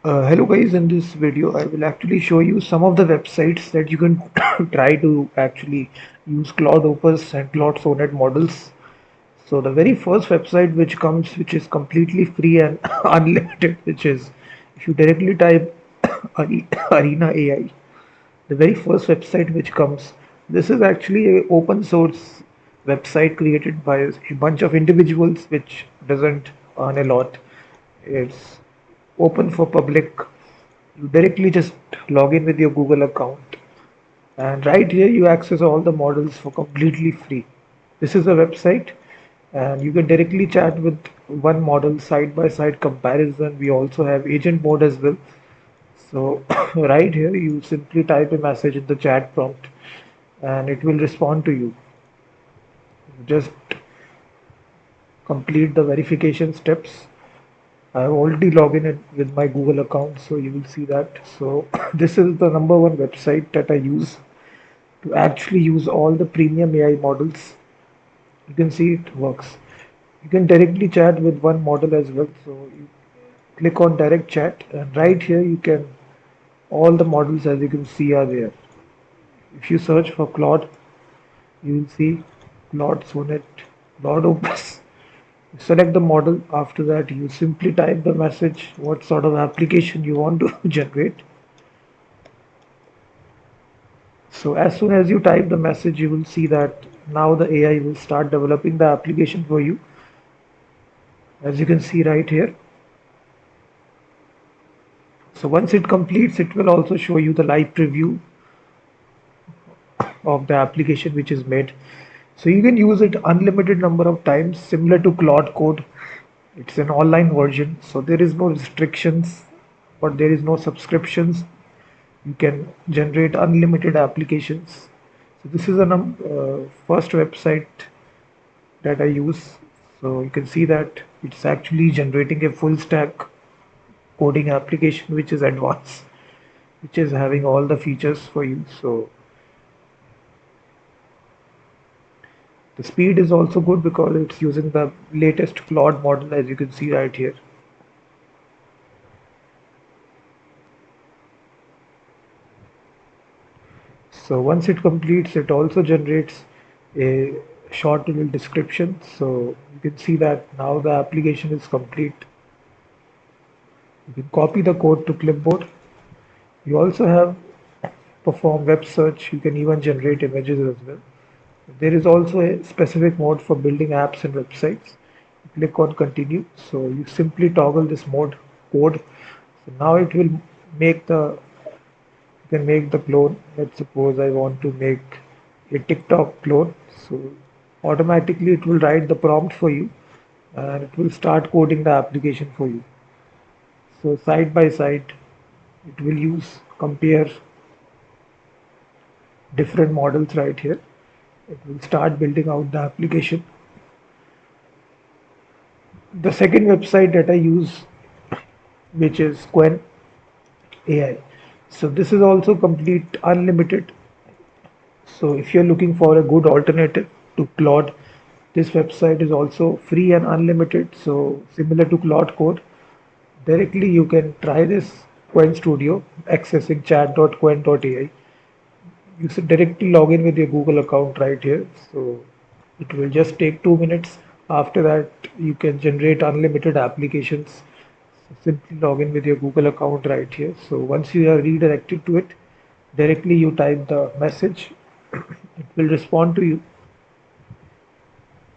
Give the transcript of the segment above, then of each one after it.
Hello guys, in this video I will actually show you some of the websites that you can try to actually use Claude Opus and Claude Sonnet models. So the very first website which is completely free and unlimited, which is if you directly type Arena AI, the very first website which comes, this is actually a open source website created by a bunch of individuals which doesn't earn a lot. It's open for public. You directly just log in with your Google account, and right here you access all the models for completely free. This is a website, and you can directly chat with one model, side by side comparison. We also have agent mode as well. So right here you simply type a message in the chat prompt and it will respond to you. Just complete the verification steps. I have already logged in with my Google account, so you will see that. So this is the number one website that I use to actually use all the premium AI models. You can see it works. You can directly chat with one model as well. So you click on direct chat, and right here you can all the models as you can see are there. If you search for Claude, you will see Claude Sonnet, Claude Opus. Select the model. After that, you simply type the message, what sort of application you want to generate. So as soon as you type the message, you will see that now the AI will start developing the application for you. As you can see right here. So once it completes, it will also show you the live preview of the application which is made. So you can use it unlimited number of times, similar to Claude Code. It's an online version, so there is no restrictions, but there is no subscriptions. You can generate unlimited applications. So this is a first website that I use. So you can see that it's actually generating a full stack coding application which is advanced, which is having all the features for you. So the speed is also good because it's using the latest Claude model, as you can see right here. So once it completes, it also generates a short little description. So you can see that now the application is complete. You can copy the code to clipboard. You also have perform web search. You can even generate images as well. There is also a specific mode for building apps and websites. You click on continue. So you simply toggle this mode code. So now it will make the you can make the clone. Let's suppose I want to make a TikTok clone. So automatically it will write the prompt for you and it will start coding the application for you. So side by side, it will use compare different models right here. It will start building out the application. The second website that I use, which is Qwen AI. So this is also complete unlimited. So if you're looking for a good alternative to Claude, this website is also free and unlimited. So similar to Claude Code, directly you can try this Qwen Studio accessing chat.qwen.ai. You should directly log in with your Google account right here. So it will just take 2 minutes. After that, you can generate unlimited applications. So simply log in with your Google account right here. So once you are redirected to it, directly you type the message. It will respond to you.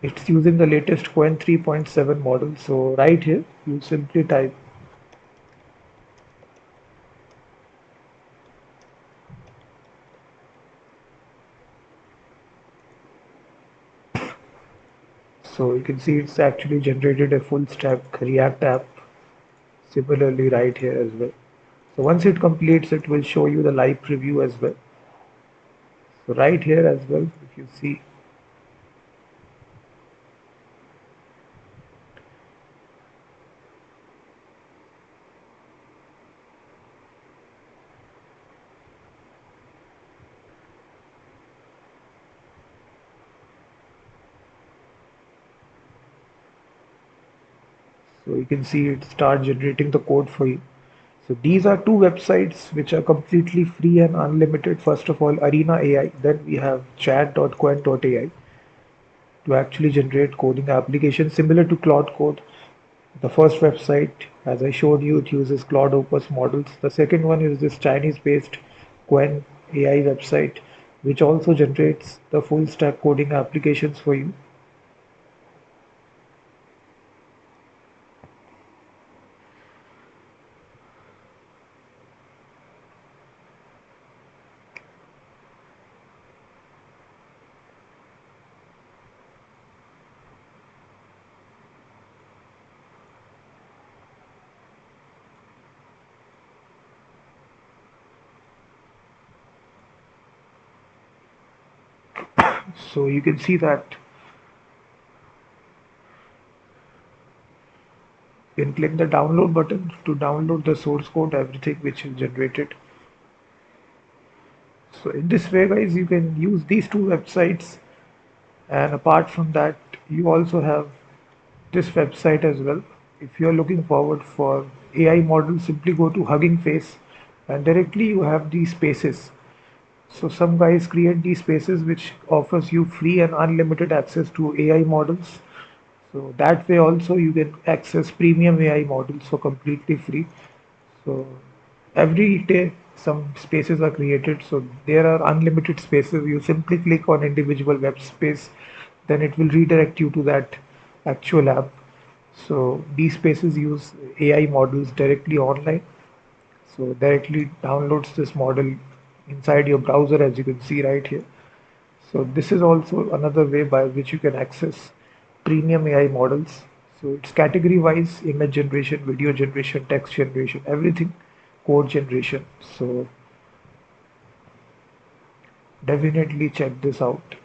It's using the latest Qwen 3.7 model. So right here, you simply type. So you can see it's actually generated a full stack React app. Similarly, right here as well. So once it completes, it will show you the live preview as well. So right here as well, if you see, so you can see it start generating the code for you. So these are two websites which are completely free and unlimited. First of all, Arena AI, then we have chat.qwen.ai to actually generate coding applications similar to Claude Code. The first website, as I showed you, it uses Claude Opus models. The second one is this Chinese-based Qwen AI website, which also generates the full stack coding applications for you. So you can see that you can click the download button to download the source code, everything which is generated. So in this way, guys, you can use these two websites, and apart from that, you also have this website as well. If you are looking forward for AI models, simply go to Hugging Face, and directly you have these spaces. So some guys create these spaces which offers you free and unlimited access to AI models. So that way also you can access premium AI models for completely free. So every day some spaces are created. So there are unlimited spaces. You simply click on individual web space, then it will redirect you to that actual app. So these spaces use AI models directly online. So directly downloads this model inside your browser, as you can see right here. So this is also another way by which you can access premium AI models. So it's category wise: image generation, video generation, text generation, everything, code generation. So definitely check this out.